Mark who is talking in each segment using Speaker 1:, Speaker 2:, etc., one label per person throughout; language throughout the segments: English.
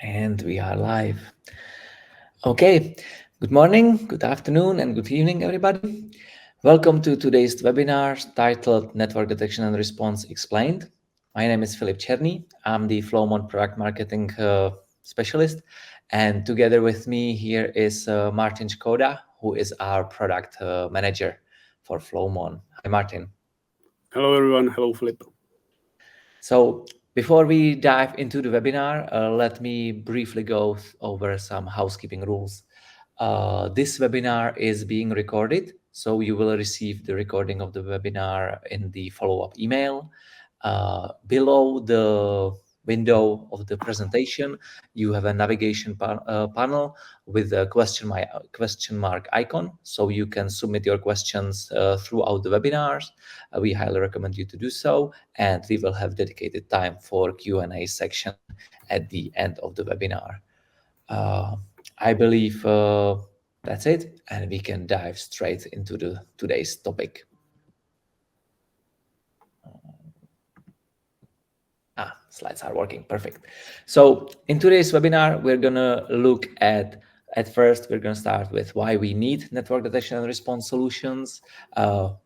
Speaker 1: And we are live. Okay, good morning, good afternoon, and good evening, everybody. Welcome to today's webinar titled Network Detection and Response Explained. My name is Filip Černý. I'm the Flowmon product marketing specialist. And together with me here is Martin Škoda, who is our product manager for Flowmon. Hi, Martin.
Speaker 2: Hello, everyone. Hello, Filip.
Speaker 1: So before we dive into the webinar, let me briefly go over some housekeeping rules. This webinar is being recorded, so you will receive the recording of the webinar in the follow-up email. Below the window of the presentation, you have a navigation panel with a question mark icon, so you can submit your questions throughout the webinars. We highly recommend you to do so, and we will have dedicated time for Q&A section at the end of the webinar. I believe that's it, and we can dive straight into today's topic. Slides are working, perfect. So in today's webinar, we're gonna look at first, we're gonna start with why we need network detection and response solutions.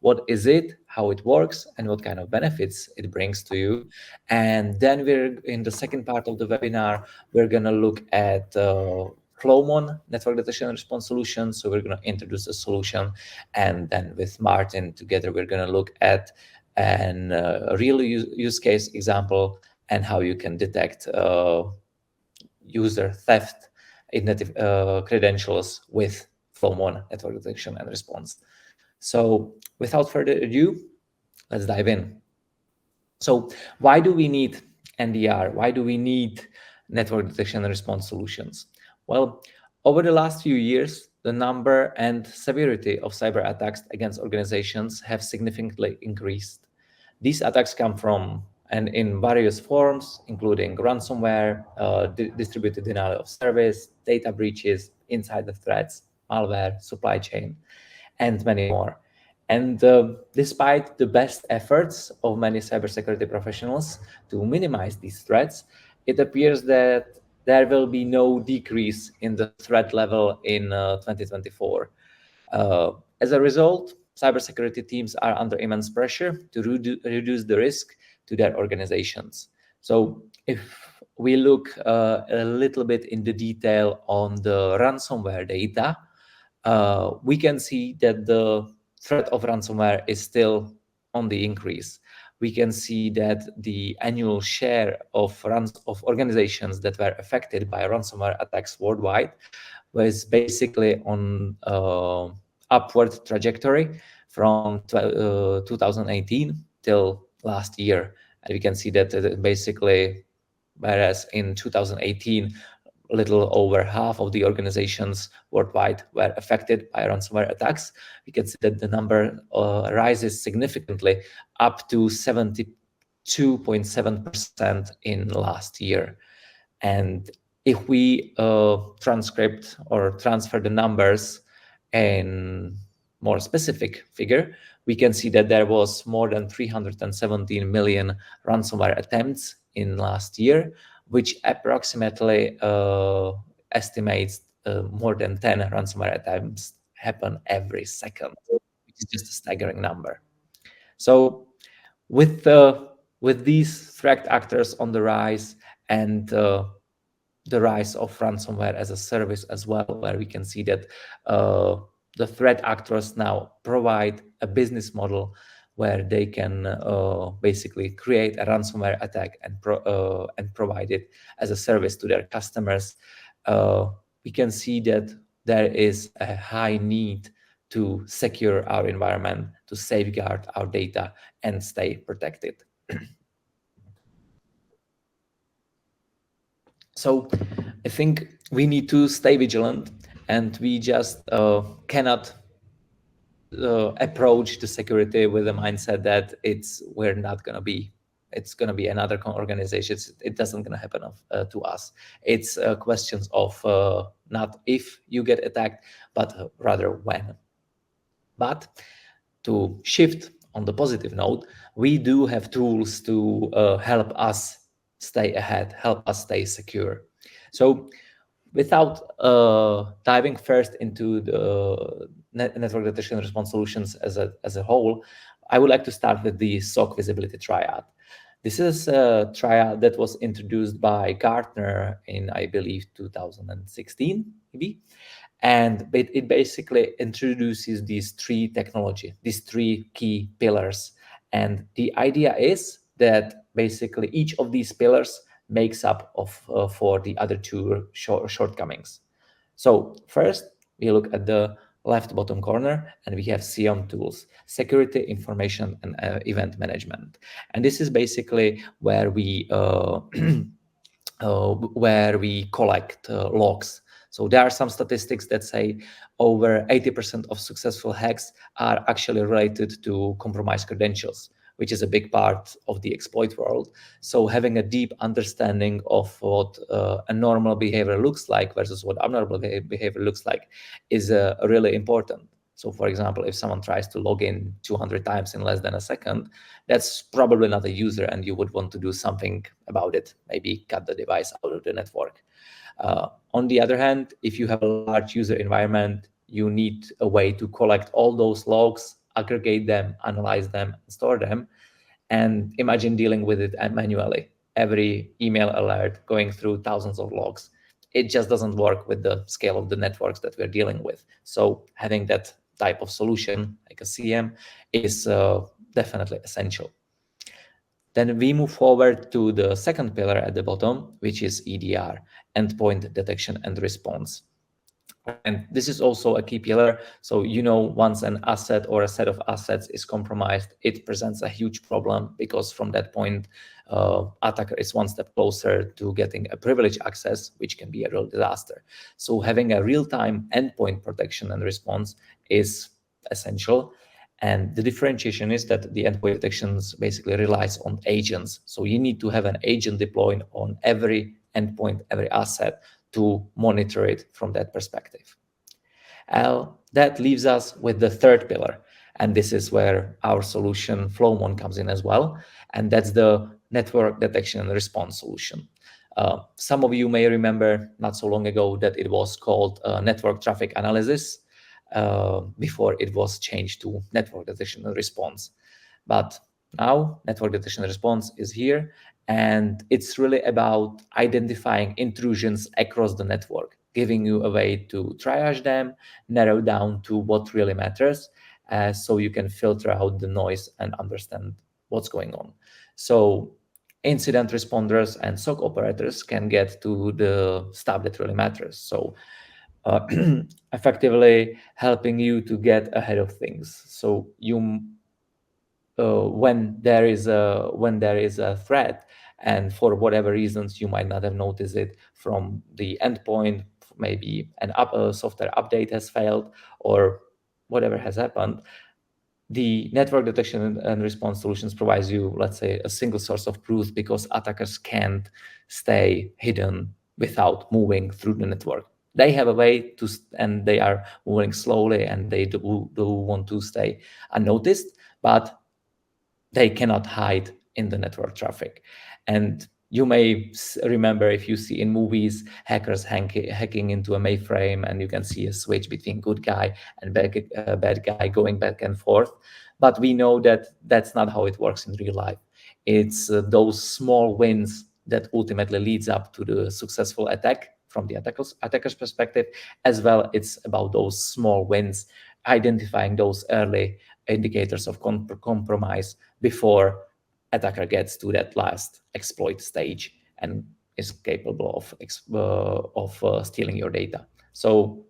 Speaker 1: What is it, how it works, and what kind of benefits it brings to you. And then we're in the second part of the webinar, we're gonna look at Flowmon network detection and response solutions. So we're gonna introduce a solution, and then with Martin together, we're gonna look at a real use case example and how you can detect user theft in native credentials with Flowmon network detection and response. So without further ado, let's dive in. So why do we need NDR? Why do we need network detection and response solutions? Well, over the last few years, the number and severity of cyber attacks against organizations have significantly increased. These attacks come from and in various forms, including ransomware, distributed denial of service, data breaches, insider threats, malware, supply chain, and many more. And despite the best efforts of many cybersecurity professionals to minimize these threats, it appears that there will be no decrease in the threat level in 2024. As a result, cybersecurity teams are under immense pressure to reduce the risk to their organizations. So if we look a little bit in the detail on the ransomware data, we can see that the threat of ransomware is still on the increase. We can see that the annual share of organizations that were affected by ransomware attacks worldwide was basically on upward trajectory from 2018 till last year. And we can see that basically, whereas in 2018, a little over half of the organizations worldwide were affected by ransomware attacks, we can see that the number rises significantly up to 72.7% in last year. And if we transcript or transfer the numbers in more specific figure, we can see that there was more than 317 million ransomware attempts in last year, which approximately estimates more than 10 ransomware attempts happen every second, which is just a staggering number. So with these threat actors on the rise and the rise of ransomware as a service as well, where we can see that the threat actors now provide a business model where they can basically create a ransomware attack and provide it as a service to their customers. We can see that there is a high need to secure our environment, to safeguard our data, and stay protected. So I think we need to stay vigilant, and we just cannot approach the security with a mindset that it's going to be another organization. It doesn't going to happen to us. It's questions of not if you get attacked, but rather when. But to shift on the positive note, we do have tools to help us stay ahead, help us stay secure. So without diving first into the network detection and response solutions as a whole, I would like to start with the SOC visibility triad. This is a triad that was introduced by Gartner in, I believe, 2016, maybe. And it basically introduces these three key pillars. And the idea is that basically each of these pillars makes up for the other two shortcomings. So first, we look at the left bottom corner, and we have SIEM tools, security, information, and event management. And this is basically where we collect logs. So there are some statistics that say over 80% of successful hacks are actually related to compromised credentials, which is a big part of the exploit world. So having a deep understanding of what a normal behavior looks like versus what abnormal behavior looks like is really important. So for example, if someone tries to log in 200 times in less than a second, that's probably not a user, and you would want to do something about it, maybe cut the device out of the network. On the other hand, if you have a large user environment, you need a way to collect all those logs, aggregate them, analyze them, and store them. And imagine dealing with it manually, every email alert going through thousands of logs. It just doesn't work with the scale of the networks that we're dealing with. So having that type of solution, like a CM, is definitely essential. Then we move forward to the second pillar at the bottom, which is EDR, endpoint detection and response. And this is also a key pillar. So, once an asset or a set of assets is compromised, it presents a huge problem, because from that point, attacker is one step closer to getting a privileged access, which can be a real disaster. So having a real-time endpoint protection and response is essential. And the differentiation is that the endpoint detections basically relies on agents. So you need to have an agent deployed on every endpoint, every asset, to monitor it from that perspective. That leaves us with the third pillar. And this is where our solution Flowmon comes in as well. And that's the network detection and response solution. Some of you may remember not so long ago that it was called network traffic analysis before it was changed to network detection and response. But now network detection and response is here, and it's really about identifying intrusions across the network, giving you a way to triage them, narrow down to what really matters, so you can filter out the noise and understand what's going on. So incident responders and SOC operators can get to the stuff that really matters. So effectively helping you to get ahead of things. So when there is a threat, and for whatever reasons you might not have noticed it from the endpoint, maybe a software update has failed or whatever has happened, the network detection and response solutions provides you, let's say, a single source of truth, because attackers can't stay hidden without moving through the network. They have a way to, and they are moving slowly, and they do want to stay unnoticed, but they cannot hide in the network traffic. And you may remember, if you see in movies hackers hacking into a mainframe, and you can see a switch between good guy and bad guy going back and forth. But we know that that's not how it works in real life. It's those small wins that ultimately leads up to the successful attack from the attacker's perspective. As well, it's about those small wins, identifying those early indicators of compromise before attacker gets to that last exploit stage and is capable of stealing your data. So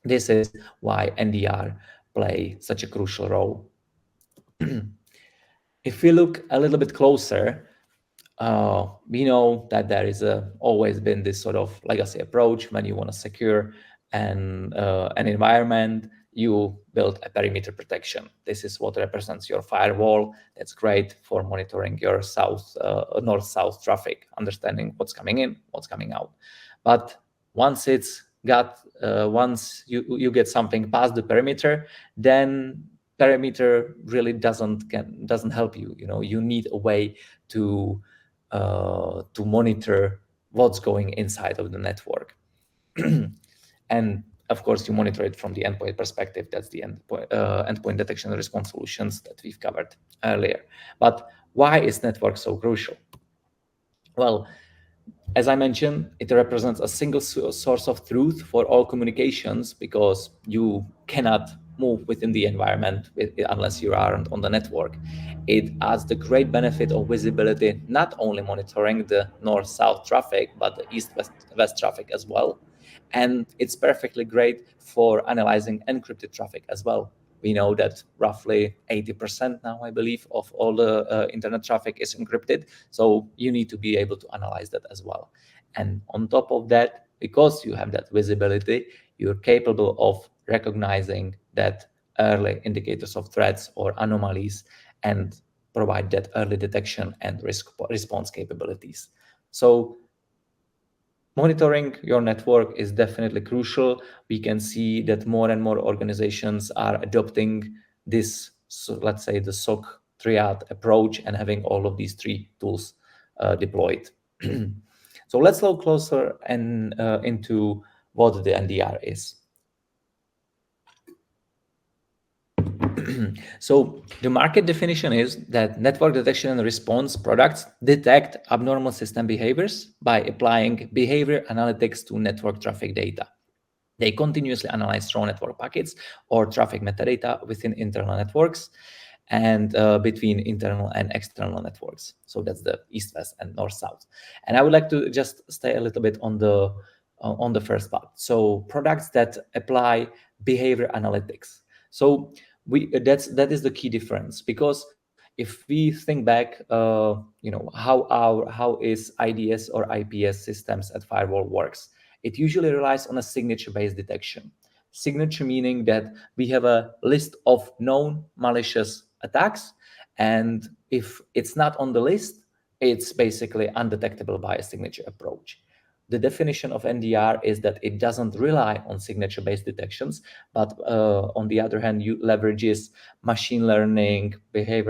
Speaker 1: this is why NDR play such a crucial role. If we look a little bit closer, we know that there is always been this sort of legacy approach. When you want to secure an environment, you build a perimeter protection. This is what represents your firewall. That's great for monitoring your north-south traffic, understanding what's coming in, what's coming out. But once once you get something past the perimeter, then perimeter really doesn't help you. You need a way to monitor what's going inside of the network. And of course, you monitor it from the endpoint perspective. That's the endpoint detection and response solutions that we've covered earlier. But why is network so crucial? Well, as I mentioned, it represents a single source of truth for all communications because you cannot move within the environment unless you aren't on the network. It adds the great benefit of visibility, not only monitoring the north-south traffic, but the east-west traffic as well. And it's perfectly great for analyzing encrypted traffic as well. We know that roughly 80% now, I believe, of all the internet traffic is encrypted. So you need to be able to analyze that as well. And on top of that, because you have that visibility, you're capable of recognizing that early indicators of threats or anomalies and provide that early detection and risk response capabilities. So monitoring your network is definitely crucial. We can see that more and more organizations are adopting this, so let's say, the SOC triad approach and having all of these three tools deployed. So let's look closer into what the NDR is. So the market definition is that network detection and response products detect abnormal system behaviors by applying behavior analytics to network traffic data. They continuously analyze raw network packets or traffic metadata within internal networks and between internal and external networks. So that's the east-west and north-south. And I would like to just stay a little bit on the first part. So products that apply behavior analytics. So that is the key difference, because if we think back, how is IDS or IPS systems at firewall works, it usually relies on a signature-based detection. Signature meaning that we have a list of known malicious attacks, and if it's not on the list, it's basically undetectable by a signature approach. The definition of NDR is that it doesn't rely on signature-based detections, but on the other hand, you leverages machine learning, adaptive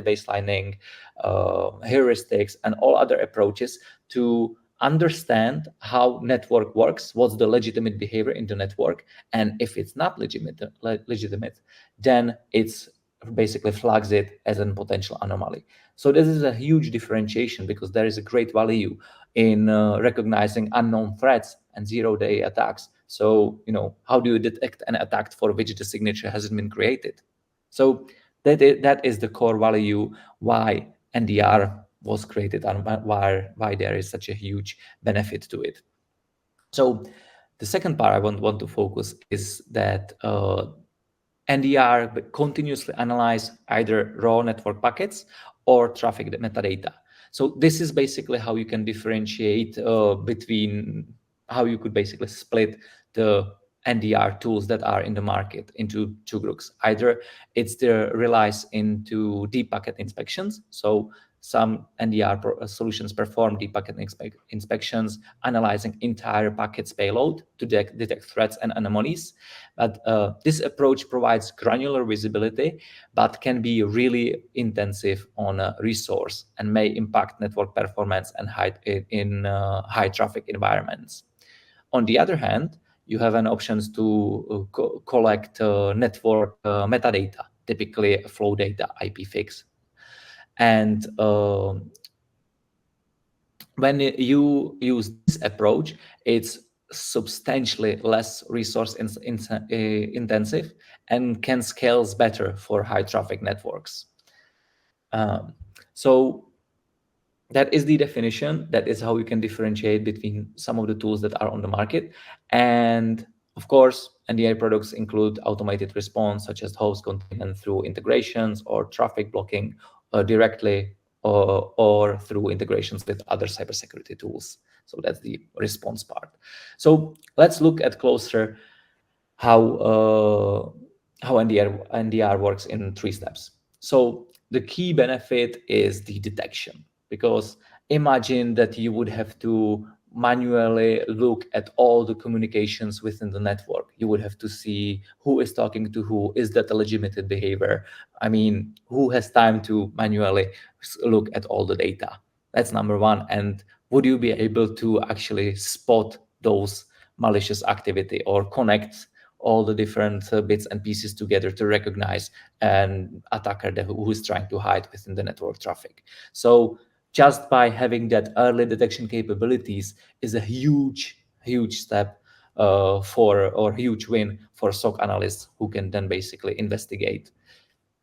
Speaker 1: baselining, heuristics, and all other approaches to understand how network works, what's the legitimate behavior in the network, and if it's not legitimate, then it's basically flags it as a potential anomaly. So this is a huge differentiation, because there is a great value in recognizing unknown threats and zero-day attacks. So, how do you detect an attack for which the signature hasn't been created? So that is the core value why NDR was created and why there is such a huge benefit to it. So the second part I want to focus is that NDR continuously analyze either raw network packets or traffic metadata. So this is basically how you can differentiate between how you could basically split the NDR tools that are in the market into two groups. Either it's the relies into deep packet inspections. So some NDR solutions perform deep packet inspections, analyzing entire packet's payload to detect threats and anomalies. But this approach provides granular visibility, but can be really intensive on a resource and may impact network performance and high traffic environments. On the other hand, you have an options to collect network metadata, typically flow data, IP fix. And when you use this approach, it's substantially less resource intensive and can scale better for high traffic networks. So that is the definition. That is how you can differentiate between some of the tools that are on the market. And of course, NDR products include automated response, such as host containment through integrations or traffic blocking directly or through integrations with other cybersecurity tools. So that's the response part. So let's look at closer how NDR works in 3 steps. So the key benefit is the detection, because imagine that you would have to manually look at all the communications within the network. You would have to see who is talking to who, is that a legitimate behavior? I mean, who has time to manually look at all the data? That's number one. And would you be able to actually spot those malicious activity or connect all the different bits and pieces together to recognize an attacker who is trying to hide within the network traffic? So just by having that early detection capabilities is a huge step or huge win for SOC analysts who can then basically investigate,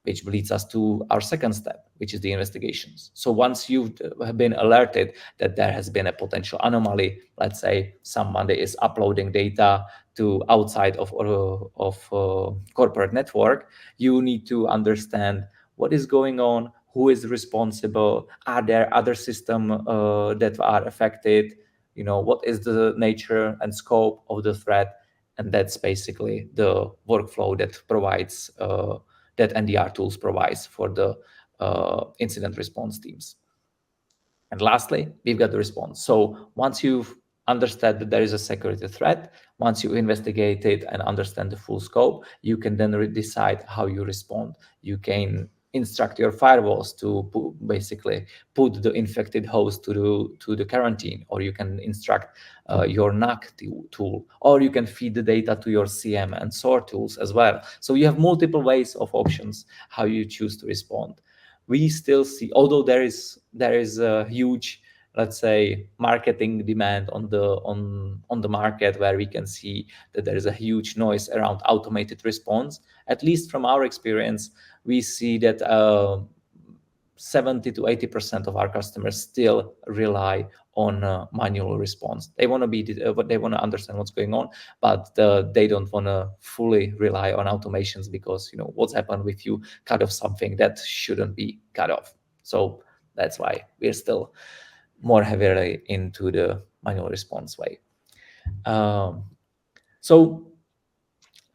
Speaker 1: which leads us to our second step, which is the investigations. So once you've been alerted that there has been a potential anomaly, let's say somebody is uploading data to outside of corporate network, you need to understand what is going on, who is responsible, are there other systems that are affected, what is the nature and scope of the threat, and that's basically the workflow that provides that NDR tools provides for the incident response teams. And lastly, we've got the response. So once you've understood that there is a security threat, once you investigate it and understand the full scope, you can then decide how you respond. You can instruct your firewalls to basically put the infected host to the quarantine, or you can instruct your NAC tool, or you can feed the data to your CM and SOAR tools as well. So you have multiple ways of options how you choose to respond. We still see, although there is a huge, let's say, marketing demand on the market, where we can see that there is a huge noise around automated response. At least from our experience, we see that 70 to 80% of our customers still rely on manual response. They want to they want to understand what's going on, but they don't want to fully rely on automations, because what's happened if you cut off something that shouldn't be cut off. So that's why we're still more heavily into the manual response way. So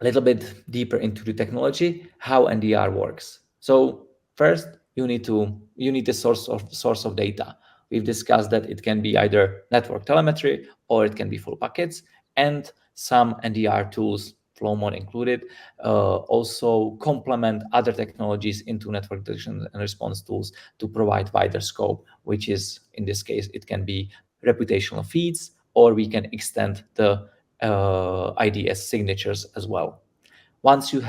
Speaker 1: a little bit deeper into the technology, how NDR works. So first, you need a source of data. We've discussed that it can be either network telemetry or it can be full packets, and some NDR tools, Flowmon included, also complement other technologies into network detection and response tools to provide wider scope, which is, in this case, it can be reputational feeds, or we can extend the IDS signatures as well. Once we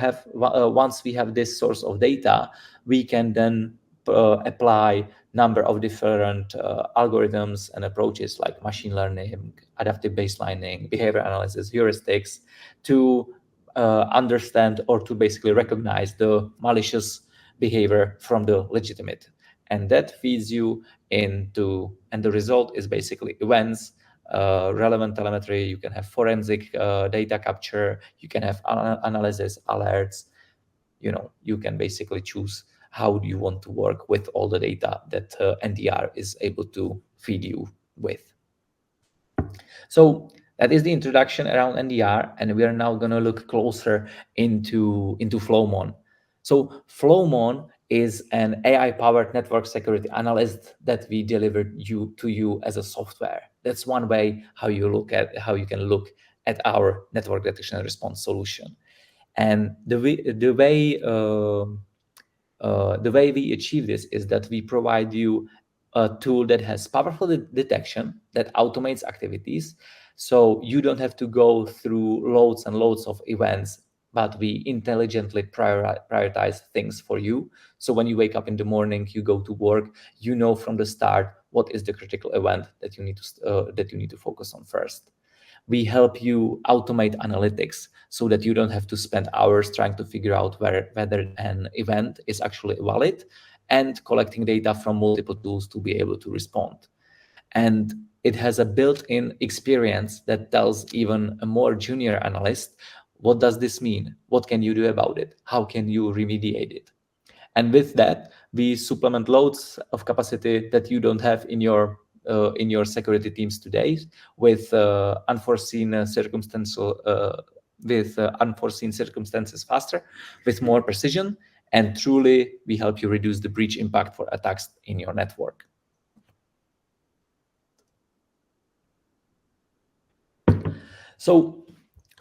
Speaker 1: have this source of data, we can then apply number of different algorithms and approaches like machine learning, adaptive baselining, behavior analysis, heuristics, to understand or to basically recognize the malicious behavior from the legitimate. And that feeds you into, and the result is basically events, relevant telemetry. You can have forensic data capture, you can have analysis, alerts. You can basically choose how you want to work with all the data that NDR is able to feed you with. So that is the introduction around NDR, and we are now going to look closer into Flowmon. So Flowmon is an AI-powered network security analyst that we delivered to you as a software. That's one way how you can look at our network detection and response solution. And the way we achieve this is that we provide you a tool that has powerful detection that automates activities, so you don't have to go through loads and loads of events, but we intelligently prioritize things for you. So when you wake up in the morning, you go to work, you know from the start what is the critical event that you need to focus on first. We help you automate analytics so that you don't have to spend hours trying to figure out whether an event is actually valid, and collecting data from multiple tools to be able to respond. And it has a built-in experience that tells even a more junior analyst, what does this mean? What can you do about it? How can you remediate it? And with that, we supplement loads of capacity that you don't have in your security teams today, with unforeseen circumstances faster, with more precision, and truly we help you reduce the breach impact for attacks in your network. So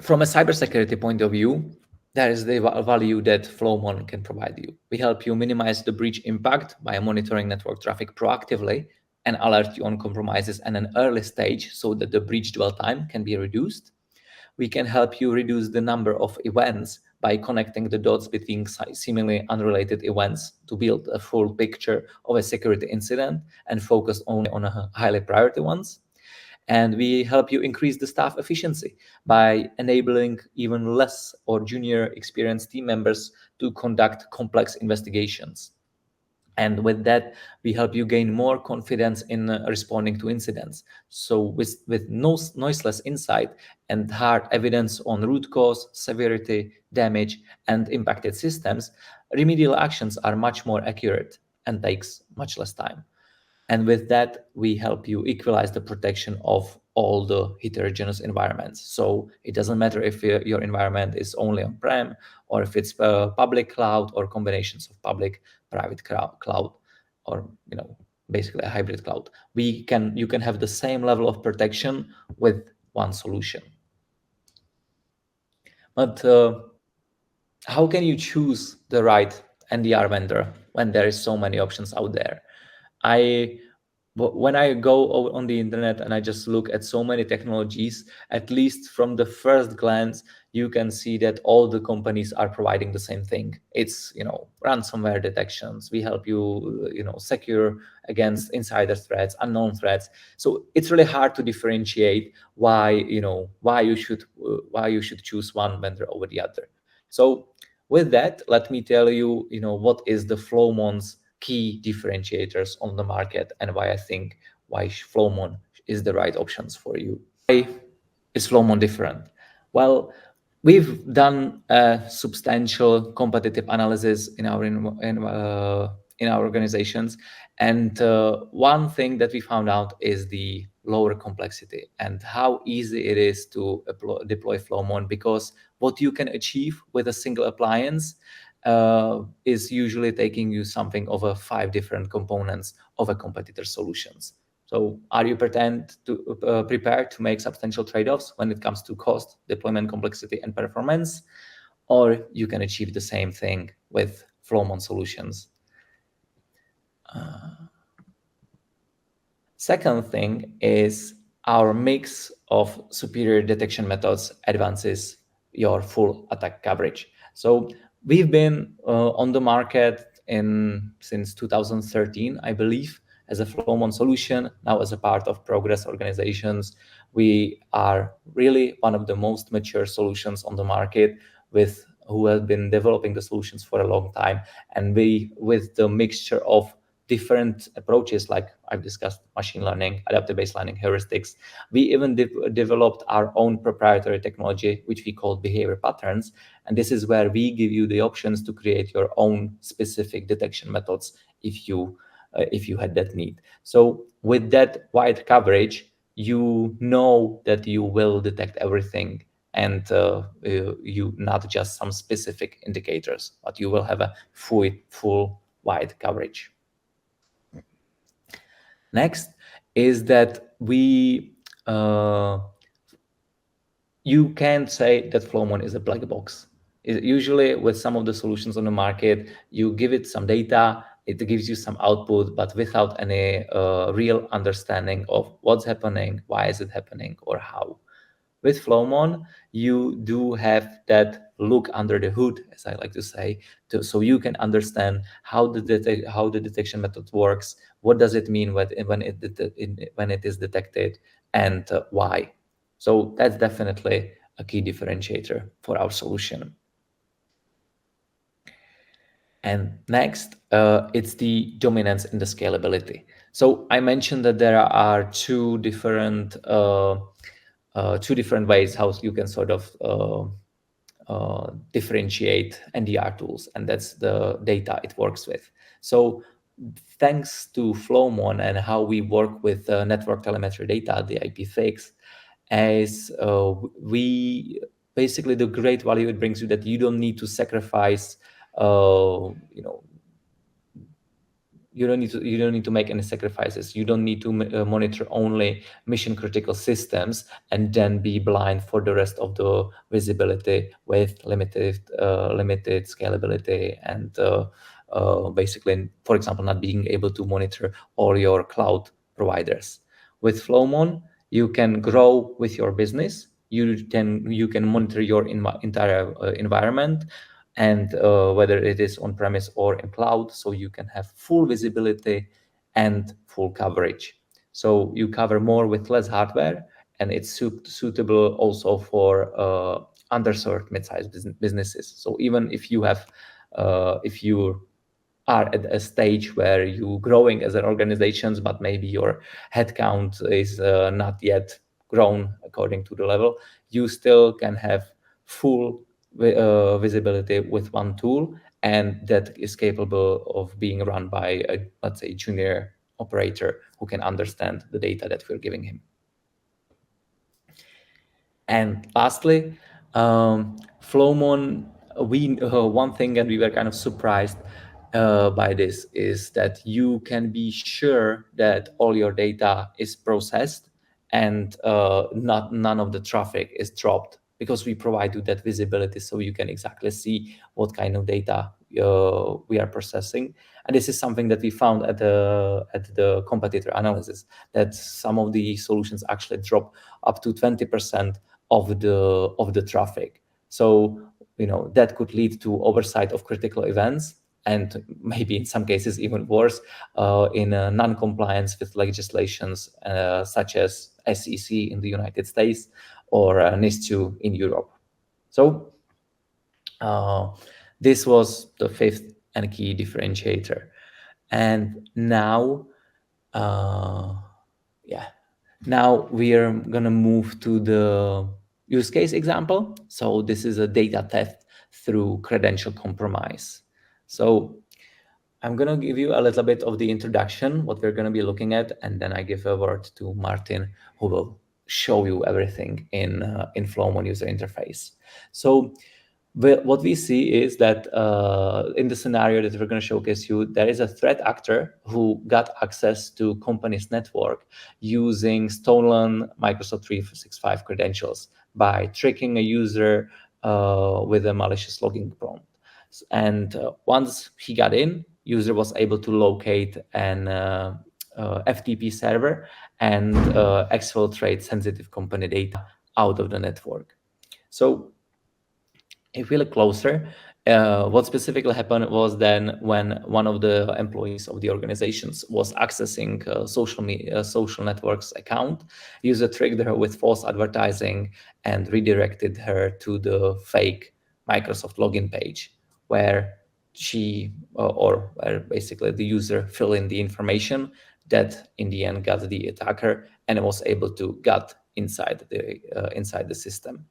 Speaker 1: from a cybersecurity point of view, that is the value that Flowmon can provide you. We help you minimize the breach impact by monitoring network traffic proactively and alert you on compromises at an early stage so that the breach dwell time can be reduced. We can help you reduce the number of events by connecting the dots between seemingly unrelated events to build a full picture of a security incident and focus only on a highly priority ones. And we help you increase the staff efficiency by enabling even less or junior experienced team members to conduct complex investigations. And with that, we help you gain more confidence in responding to incidents. So with noiseless insight and hard evidence on root cause, severity, damage, and impacted systems, remedial actions are much more accurate and takes much less time. And with that, we help you equalize the protection of all the heterogeneous environments. So it doesn't matter if your environment is only on-prem or if it's public cloud or combinations of public, private cloud, or basically a hybrid cloud. You can have the same level of protection with one solution. But how can you choose the right NDR vendor when there is so many options out there? When I go on the internet and I just look at so many technologies, at least from the first glance, you can see that all the companies are providing the same thing. It's, ransomware detections. We help you, secure against insider threats, unknown threats. So it's really hard to differentiate why you should choose one vendor over the other. So with that, let me tell you, what is the Flowmon's key differentiators on the market and why Flowmon is the right options for you. Why is Flowmon different? Well, we've done a substantial competitive analysis in our organizations, and one thing that we found out is the lower complexity and how easy it is to deploy Flowmon, because what you can achieve with a single appliance is usually taking you something over 5 different components of a competitor solutions. So are you prepared to make substantial trade-offs when it comes to cost, deployment complexity, and performance? Or you can achieve the same thing with Flowmon solutions. Second thing is our mix of superior detection methods advances your full attack coverage. So we've been on the market since 2013, I believe, as a Flowmon solution. Now, as a part of Progress organizations, we are really one of the most mature solutions on the market, who have been developing the solutions for a long time. And with the mixture of different approaches, like I've discussed, machine learning, adaptive based learning heuristics. We even developed our own proprietary technology, which we call behavior patterns. And this is where we give you the options to create your own specific detection methods if you had that need. So with that wide coverage, you know that you will detect everything, and you not just some specific indicators, but you will have a full wide coverage. Next is that you can't say that Flowmon is a black box. Usually with some of the solutions on the market, you give it some data, it gives you some output, but without any real understanding of what's happening, why is it happening, or how. With Flowmon, you do have that look under the hood, as I like to say, so you can understand how the detection method works, what does it mean when it is detected, and why. So that's definitely a key differentiator for our solution. And next, it's the dominance and the scalability. So I mentioned that there are two different ways how you can sort of differentiate NDR tools, and that's the data it works with. So thanks to Flowmon and how we work with network telemetry data, the IP6, as we basically, the great value it brings you that you don't need to sacrifice you don't need to make any sacrifices. You don't need to monitor only mission critical systems and then be blind for the rest of the visibility with limited scalability and basically, for example, not being able to monitor all your cloud providers. With Flowmon, you can grow with your business. You can monitor your entire environment, and whether it is on premise or in cloud, so you can have full visibility and full coverage. So you cover more with less hardware, and it's suitable also for underserved mid-sized businesses. So even if you have, if you are at a stage where you're growing as an organization, but maybe your headcount is not yet grown according to the level, you still can have full visibility with one tool, and that is capable of being run by a, let's say, junior operator who can understand the data that we're giving him. And lastly, Flowmon, one thing, and we were kind of surprised by this, is that you can be sure that all your data is processed and none of the traffic is dropped, because we provide you that visibility, so you can exactly see what kind of data we are processing. And this is something that we found at the competitor analysis, that some of the solutions actually drop up to 20% of the traffic. So that could lead to oversight of critical events, and maybe in some cases even worse, in non-compliance with legislations such as SEC in the United States or NIS2 in Europe. So this was the fifth and key differentiator. And now, now we are gonna move to the use case example. So this is a data theft through credential compromise. So I'm gonna give you a little bit of the introduction, what we're gonna be looking at, and then I give a word to Martin, who will show you everything in Flowmon user interface. So what we see is that in the scenario that we're going to showcase you, there is a threat actor who got access to company's network using stolen Microsoft 365 credentials by tricking a user with a malicious login prompt. And once he got in, user was able to locate an FTP server and exfiltrate sensitive company data out of the network. So if we look closer, what specifically happened was then when one of the employees of the organizations was accessing social networks account, user tricked her with false advertising and redirected her to the fake Microsoft login page, where she or where basically the user fill in the information that in the end got the attacker and was able to get inside the system.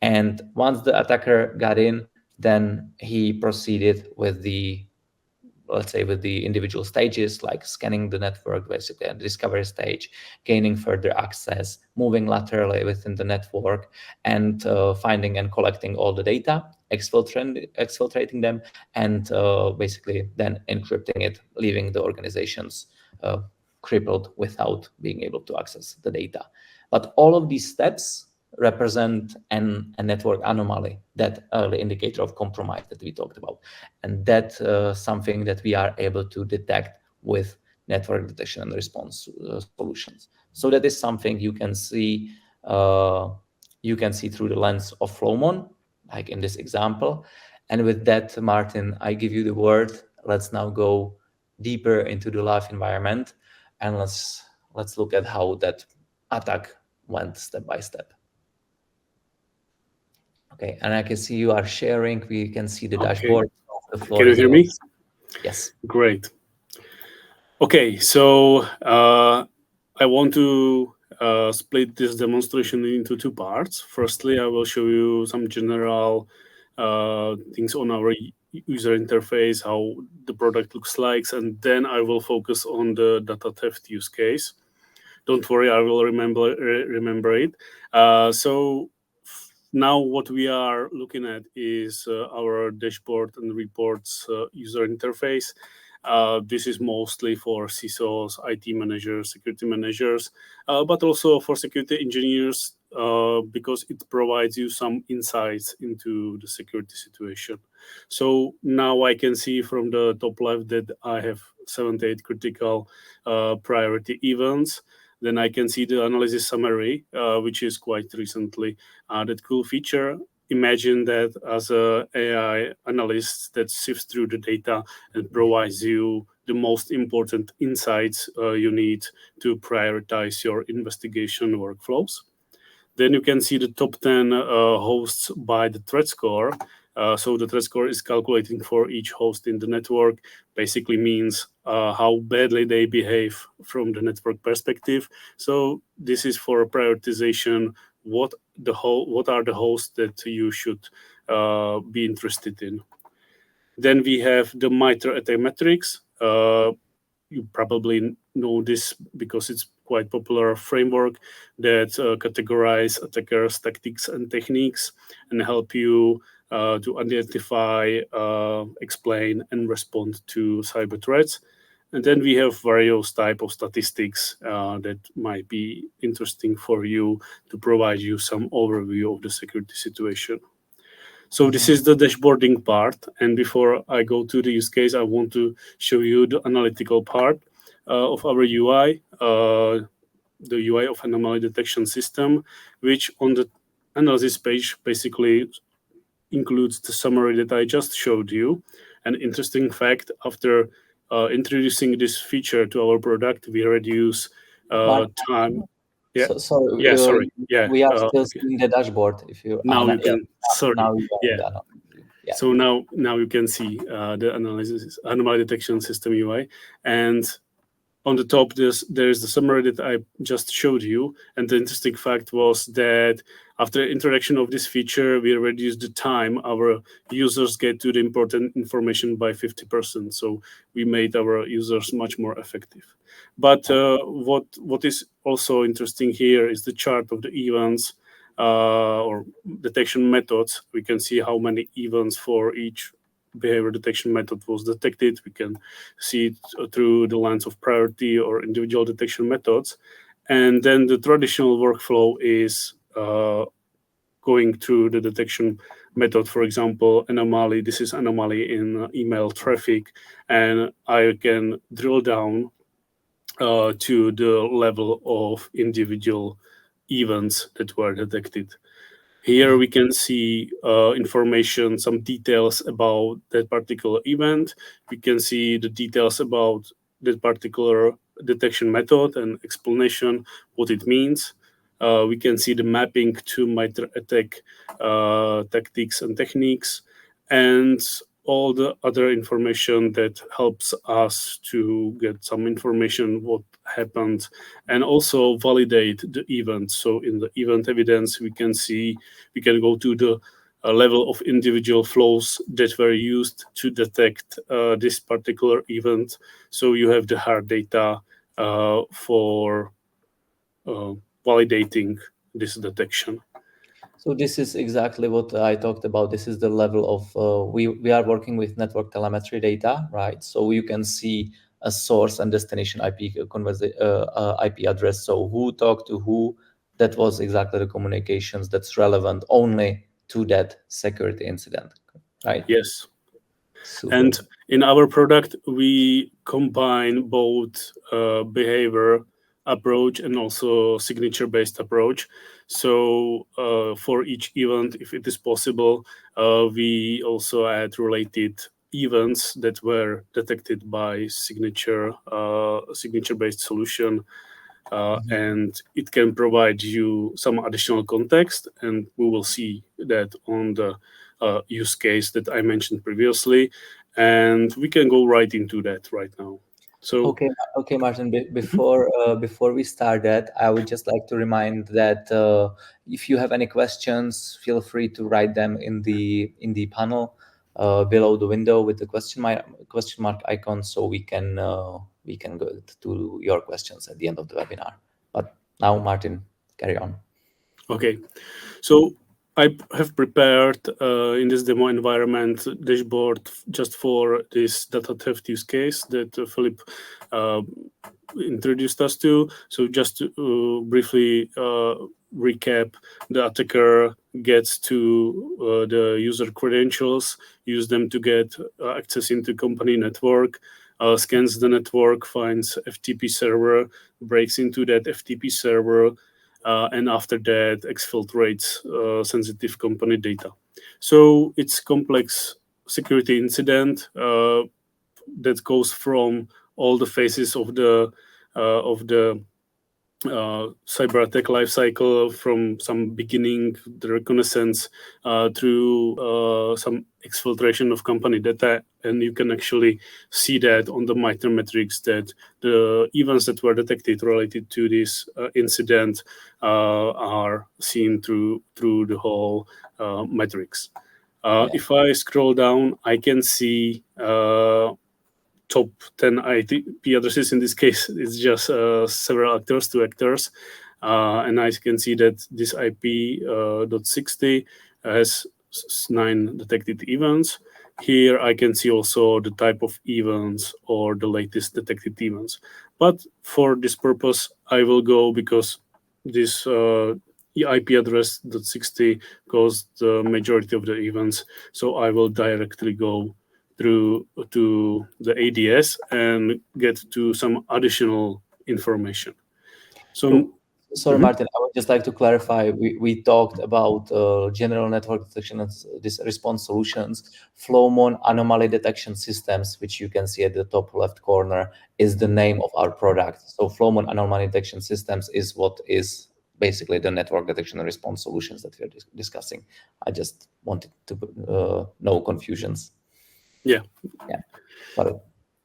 Speaker 1: And once the attacker got in, then he proceeded with the, let's say, with the individual stages, like scanning the network, basically at the discovery stage, gaining further access, moving laterally within the network, and finding and collecting all the data, exfiltrating them, and basically then encrypting it, leaving the organizations crippled without being able to access the data. But all of these steps represent a network anomaly, that early indicator of compromise that we talked about. And that's something that we are able to detect with network detection and response solutions. So that is something you can see through the lens of Flowmon, like in this example. And with that, Martin, I give you the word. Let's now go deeper into the live environment, and let's look at how that attack went step by step. Okay, and I can see you are sharing. We can see the dashboard. The floor
Speaker 2: can you
Speaker 1: is
Speaker 2: hear
Speaker 1: yours.
Speaker 2: me?
Speaker 1: Yes.
Speaker 2: Great. Okay, so I want to split this demonstration into two parts. Firstly, I will show you some general things on our user interface, how the product looks like, and then I will focus on the data theft use case. Don't worry, I will remember it. So now what we are looking at is our dashboard and reports user interface. This is mostly for CISOs, IT managers, security managers, but also for security engineers because it provides you some insights into the security situation. So now I can see from the top left that I have 78 critical priority events. Then I can see the analysis summary, which is quite recently added cool feature. Imagine that as a AI analyst that sifts through the data and provides you the most important insights you need to prioritize your investigation workflows. Then you can see the top 10 hosts by the threat score. So the threat score is calculating for each host in the network, basically means how badly they behave from the network perspective. So this is for prioritization. What are the hosts that you should be interested in? Then we have the MITRE ATT metrics. You probably know this because it's quite popular framework that categorize attackers' tactics and techniques and help you to identify, explain, and respond to cyber threats. And then we have various type of statistics that might be interesting for you to provide you some overview of the security situation. So this is the dashboarding part. And before I go to the use case, I want to show you the analytical part of our UI, the UI of anomaly detection system, which on the analysis page basically includes the summary that I just showed you. An interesting fact, after introducing this feature to our product, we reduce
Speaker 1: Martin,
Speaker 2: time. Yeah,
Speaker 1: so sorry,
Speaker 2: yeah, sorry. Yeah,
Speaker 1: we are still
Speaker 2: okay.
Speaker 1: seeing the dashboard. If you
Speaker 2: Now you
Speaker 1: yeah,
Speaker 2: can, sorry.
Speaker 1: now you are in
Speaker 2: Yeah.
Speaker 1: the analysis. Yeah.
Speaker 2: So now you can see the analysis anomaly detection system UI, and on the top there's the summary that I just showed you. And the interesting fact was that after introduction of this feature, we reduced the time our users get to the important information by 50%. So we made our users much more effective. But what is also interesting here is the chart of the events or detection methods. We can see how many events for each behavior detection method was detected. We can see it through the lens of priority or individual detection methods. And then the traditional workflow is going through the detection method. For example, anomaly. This is anomaly in email traffic. And I can drill down to the level of individual events that were detected. Here we can see information, some details about that particular event. We can see the details about that particular detection method and explanation, what it means. We can see the mapping to MITRE ATT tactics and techniques, and all the other information that helps us to get some information what happened and also validate the event. So in the event evidence, we can go to the level of individual flows that were used to detect this particular event. So you have the hard data for validating this detection.
Speaker 1: So this is exactly what I talked about. This is the level of we are working with network telemetry data, right? So you can see a source and destination IP address. So who talked to who? That was exactly the communications that's relevant only to that security incident, right?
Speaker 2: Yes.
Speaker 1: Super.
Speaker 2: And in our product, we combine both behavior approach and also signature based approach. So for each event, if it is possible, we also add related events that were detected by signature based solution. And it can provide you some additional context, and we will see that on the use case that I mentioned previously, and we can go right into that right now. So
Speaker 1: Okay, Martin. Before we start that, I would just like to remind that if you have any questions, feel free to write them in the panel below the window with the question mark icon, so we can go to your questions at the end of the webinar. But now, Martin, carry on.
Speaker 2: okay, so I have prepared in this demo environment dashboard just for this data theft use case that Philip introduced us to. So just to briefly recap, the attacker gets to the user credentials, use them to get access into company network, scans the network, finds FTP server, breaks into that FTP server, and after that exfiltrates sensitive company data. So it's complex security incident that goes from all the phases of the cyber attack life cycle, from some beginning, the reconnaissance, through some exfiltration of company data, and you can actually see that on the MITRE metrics that the events that were detected related to this incident are seen through the whole metrics.
Speaker 1: Yeah.
Speaker 2: If I scroll down, I can see top 10 IP addresses. In this case, it's just several actors, two actors. And I can see that this IP .60 has 9 detected events. Here I can see also the type of events or the latest detected events. But for this purpose, I will go, because this IP address .60 caused the majority of the events. So I will directly go through to the ADS and get to some additional information. So,
Speaker 1: So, sorry,
Speaker 2: mhm,
Speaker 1: Martin, I would just like to clarify. We talked about general network detection and this response solutions. Flowmon anomaly detection systems, which you can see at the top left corner, is the name of our product. So, Flowmon anomaly detection systems is what is basically the network detection and response solutions that we are discussing. I just wanted to no confusions.
Speaker 2: yeah,
Speaker 1: Yeah, sorry.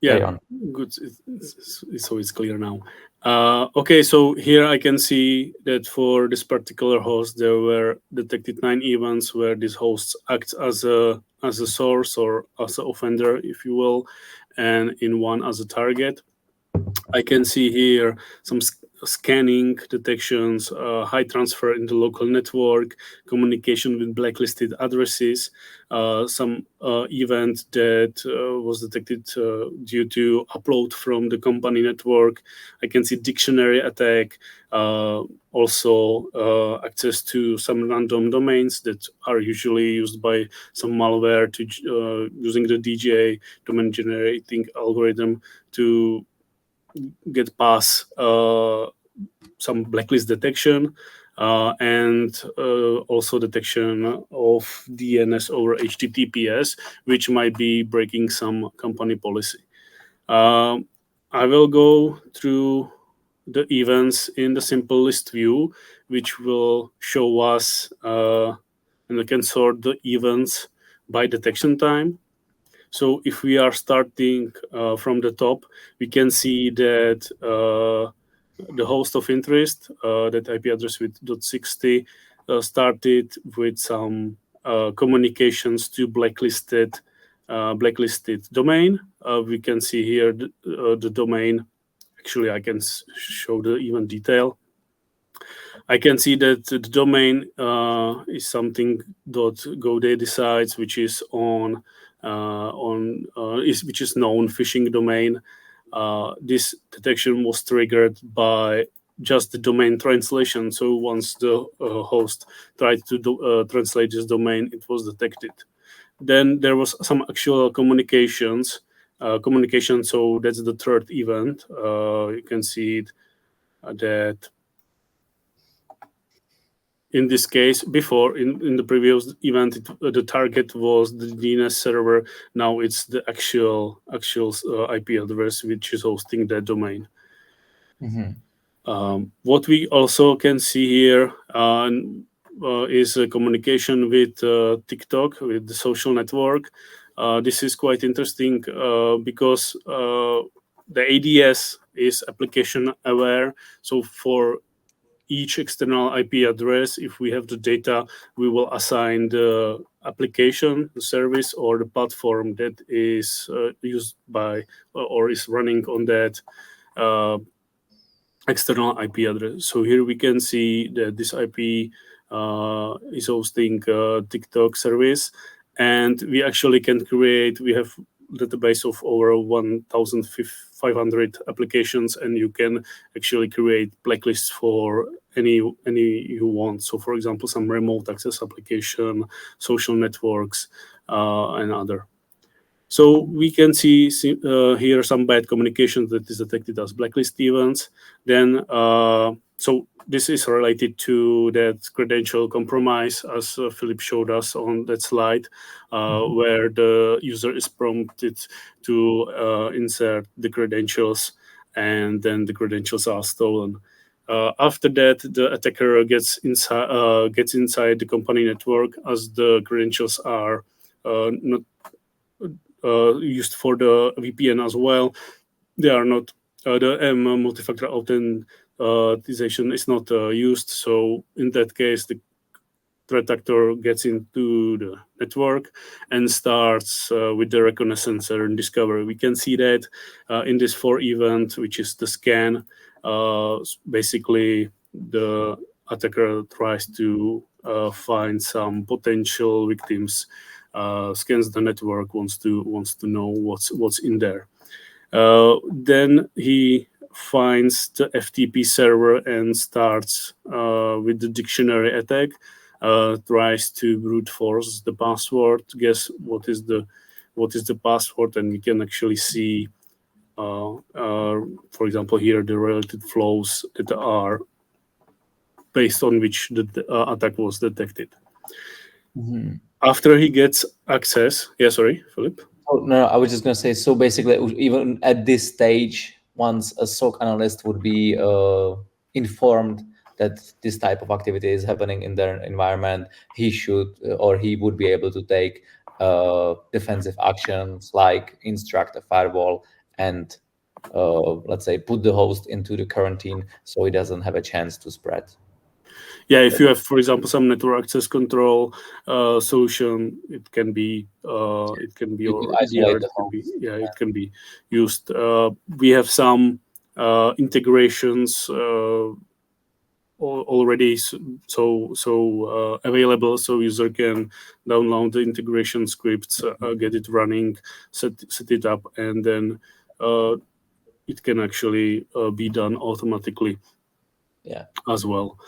Speaker 2: yeah,
Speaker 1: Carry on.
Speaker 2: good. So it's clear now. Okay, so here I can see that for this particular host, there were detected 9 events where this host acts as a source or as an offender, if you will, and in one as a target. I can see here some scanning detections, high transfer in the local network, communication with blacklisted addresses, some event that was detected due to upload from the company network. I can see dictionary attack, also access to some random domains that are usually used by some malware to using the DGA, domain generating algorithm, to get past some blacklist detection, and also detection of DNS over HTTPS, which might be breaking some company policy. Um, I will go through the events in the simple list view, which will show us, and we can sort the events by detection time. So if we are starting from the top, we can see that the host of interest, that IP address with .60, started with some communications to blacklisted domain. We can see here the domain. Actually, I can show the even detail. I can see that the domain is something .godaddy sites, which is which is known phishing domain. This detection was triggered by just the domain translation. So once the host tried to translate this domain, it was detected. Then there was some actual communication. So that's the third event. You can see it, that in this case, before, in the previous event, the target was the DNS server. Now it's the actual IP address which is hosting that domain.
Speaker 1: Mhm.
Speaker 2: What we also can see here is a communication with TikTok, with the social network. This is quite interesting because the ADS is application aware. So for each external IP address, if we have the data, we will assign the application, the service, or the platform that is used by or is running on that uh, external IP address. So here we can see that this IP is hosting TikTok service, and we actually can create. We have database of over 1,050 500 applications, and you can actually create blacklists for any you want. So, for example, some remote access application, social networks, and other. So we can see here some bad communication that is detected as blacklist events. Then, so this is related to that credential compromise, as Philip showed us on that slide, where the user is prompted to insert the credentials, and then the credentials are stolen. After that, the attacker gets inside the company network, as the credentials are not used for the VPN as well. They are not the multi-factor authentication is not used. So in that case, the threat actor gets into the network and starts with the reconnaissance and discovery. We can see that in this for event, which is the scan. Basically, the attacker tries to find some potential victims, scans the network, wants to know what's in there. Then he finds the FTP server and starts with the dictionary attack. Tries to brute force the password. Guess what is the password, and we can actually see, for example, here the related flows that are based on which the attack was detected. After he gets access, yeah, sorry, Philip.
Speaker 1: Oh, no, I was just going to say, so basically, even at this stage, once a SOC analyst would be informed that this type of activity is happening in their environment, he should or he would be able to take defensive actions like instruct a firewall and, let's say, put the host into the quarantine so he doesn't have a chance to spread.
Speaker 2: Yeah, if you have, for example, some network access control solution, it can be
Speaker 1: You can
Speaker 2: or
Speaker 1: isolate
Speaker 2: EDR,
Speaker 1: the
Speaker 2: it can be,
Speaker 1: host.
Speaker 2: yeah, it can be used. We have some integrations already available, so user can download the integration scripts, get it running, set it up, and then it can actually be done automatically.
Speaker 1: Yeah.
Speaker 2: As well.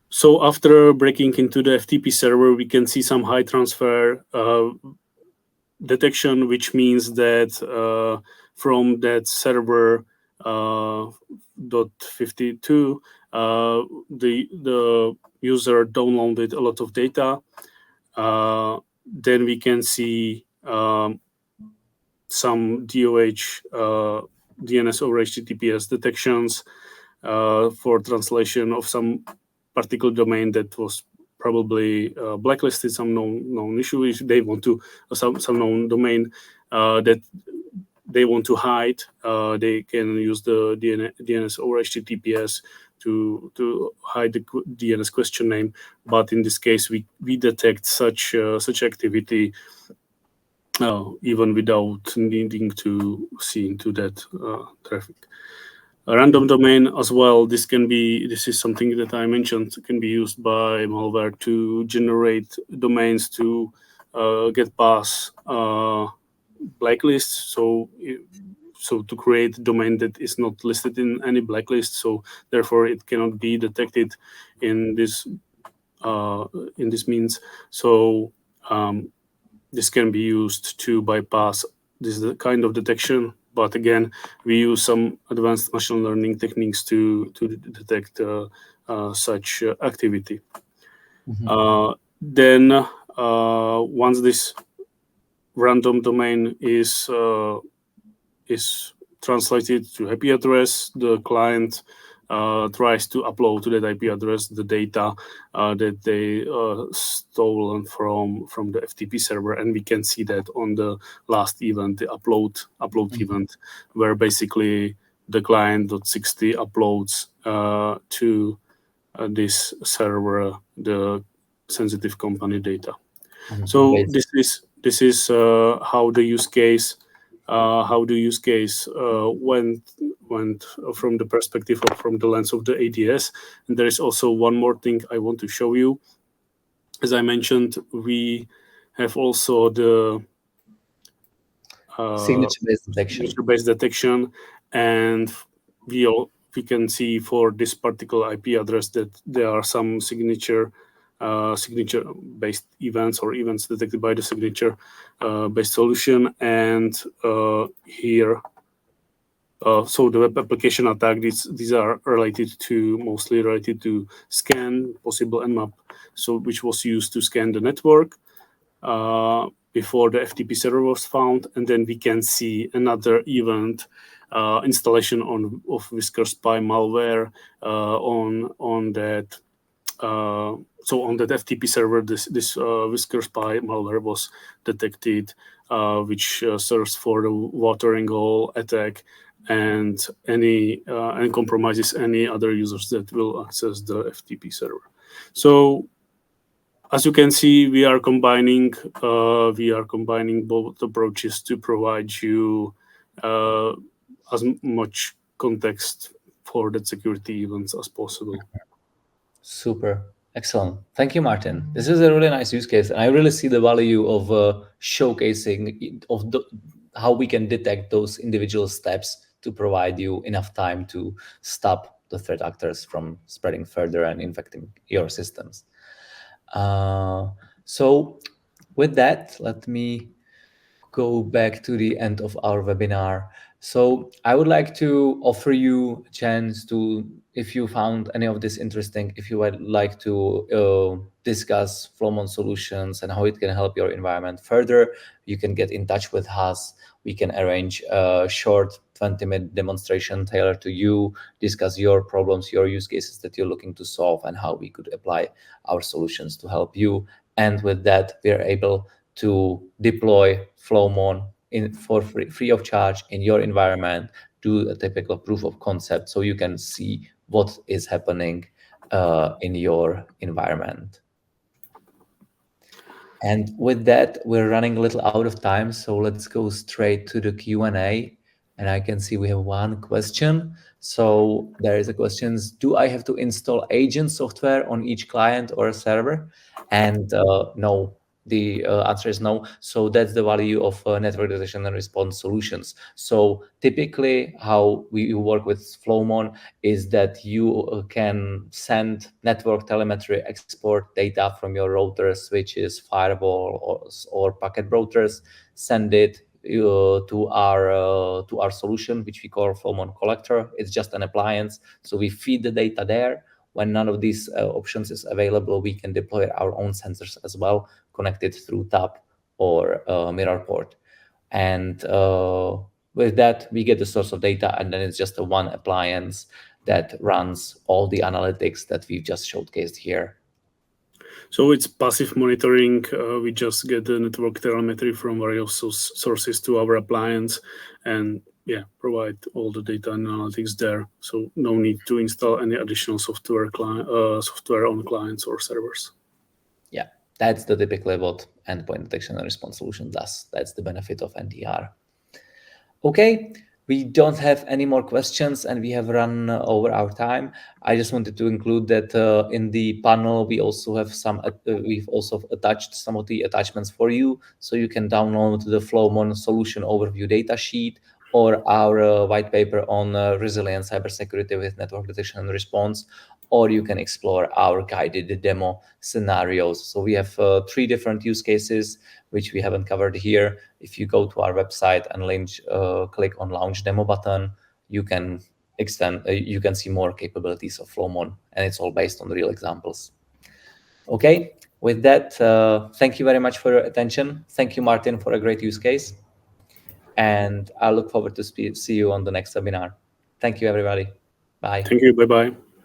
Speaker 2: So after breaking into the FTP server, we can see some high transfer detection, which means that from that server .52, the user downloaded a lot of data. Then we can see some DOH, DNS over HTTPS detections for translation of some particular domain that was probably blacklisted, some known issue. If they want to some known domain that they want to hide, they can use the DNS over HTTPS to hide the DNS question name. But in this case, we detect such activity even without needing to see into that traffic. A random domain as well. This is something that I mentioned, can be used by malware to generate domains to get past blacklists. So to create a domain that is not listed in any blacklist, so therefore it cannot be detected in this means. So this can be used to bypass this kind of detection. But again, we use some advanced machine learning techniques to detect such activity. Then once this random domain is translated to IP address, the client tries to upload to that IP address the data that they stolen from the FTP server, and we can see that on the last event, the upload event, where basically the client.60 uploads to this server the sensitive company data. So this is how the use case went from the perspective or from the lens of the ADS. And there is also one more thing I want to show you. As I mentioned, we have also the
Speaker 1: Signature-based detection.
Speaker 2: signature-based detection, and we can see for this particular IP address that there are some signature-based events or events detected by the signature-based solution, and here. So the web application attack, these are mostly related to scan possible nmap, so which was used to scan the network before the FTP server was found, and then we can see another event installation of Whisker spy malware on that. So on that FTP server, this Whisker spy malware was detected, which serves for the watering hole attack and and compromises any other users that will access the FTP server. So as you can see, we are combining both approaches to provide you as much context for the security events as possible.
Speaker 1: Super. Excellent. Thank you, Martin. This is a really nice use case. And I really see the value of showcasing of how we can detect those individual steps to provide you enough time to stop the threat actors from spreading further and infecting your systems. So with that, let me go back to the end of our webinar. So I would like to offer you a chance to, if you found any of this interesting, if you would like to discuss Flowmon solutions and how it can help your environment further, you can get in touch with us. We can arrange a short 20-minute demonstration tailored to you, discuss your problems, your use cases that you're looking to solve, and how we could apply our solutions to help you. And with that, we're able to deploy Flowmon for free of charge in your environment, do a typical proof of concept so you can see what is happening in your environment. And with that, we're running a little out of time, so let's go straight to the Q&A. And I can see we have one question. So there is a question: do I have to install agent software on each client or server? And no, the answer is no. So that's the value of network detection and response solutions. So typically how we work with Flowmon is that you can send network telemetry, export data from your routers, switches, firewall, or packet routers, send it to our solution, which we call Flowmon Collector. It's just an appliance, so we feed the data there. When none of these options is available, we can deploy our own sensors as well, connected through TAP or mirror port. And with that, we get the source of data, and then it's just a one appliance that runs all the analytics that we've just showcased here.
Speaker 2: So it's passive monitoring. We just get the network telemetry from various sources to our appliance, and provide all the data and analytics there. So no need to install any additional software on clients or servers.
Speaker 1: Yeah, that's the typically what endpoint detection and response solution does. That's the benefit of NDR. Okay, we don't have any more questions and we have run over our time. I just wanted to include that in the panel, we also have we've also attached some of the attachments for you. So you can download the Flowmon solution overview data sheet or our white paper on resilient cybersecurity with network detection and response, or you can explore our guided demo scenarios. So we have 3 different use cases, which we haven't covered here. If you go to our website and click on launch demo button, you can you can see more capabilities of Flowmon, and it's all based on real examples. Okay, with that, thank you very much for your attention. Thank you, Martin, for a great use case. And I look forward to see you on the next webinar. Thank you, everybody. Bye.
Speaker 2: Thank you. Bye-bye.